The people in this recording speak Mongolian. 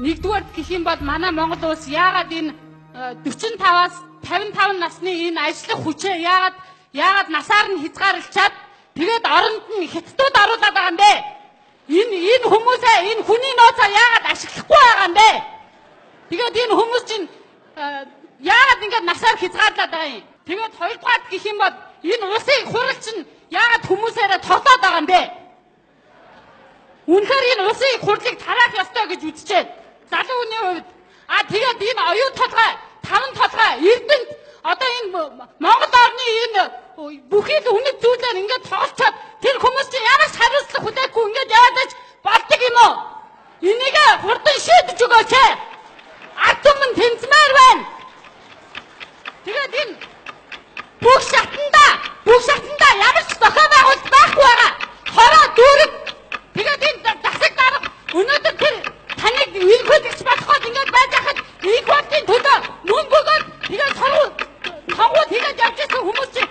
Нэгдүгээр гэх юм бол манай Монгол улс яагаад энэ 45-аас 55 насны энэ ажлах хүчээ яагаад насаар нь хязгаарлалчаад тэгээд оронд нь хятадууд оруулаад байгаа юм бэ? Энэ хүмүүсээ энэ хүний нөөцөө яагаад ашиглахгүй байгаа юм бэ? Тэгээд энэ хүмүүс чинь яагаад ингэж насаар хязгаарлаад байгаа юм? Тэгээд хоёрдугаар гэх юм бол энэ улсын хурал чинь яагаад хүмүүсээрээ тоглоод байгаа юм бэ? Үнэхээр энэ улсын хурлыг тараах ёстой гэж үзэж байна. Залуу хүний хувьд тэгээд энэ оюун толгой, таван толгой, Эрдэнэт одоо энэ Монгол орны энэ бүхий л үнэт зүйлээр ингээд тоглолцоод тэр хүмүүс чинь ямар ч хариуцлага хүлээхгүй ингээд яваад байж болдог юм уу? Энийг хурдан шийдэж өгөөч. Ард түмэн тэмцмээр байна. Тэгээд энэ бүх шатанда ямар ч зохио байгуулалт байхгүй байгаа. Хороо дүүрэг. Тэгээд энэ засаг дарга өнөөдөр тэр таныг илгүүлж болоход ингээд байж хахад их болтын төлөө мөнгө өгөөд тэгээд сонгуул тэгээд явж ирсэн хүмүүс чинь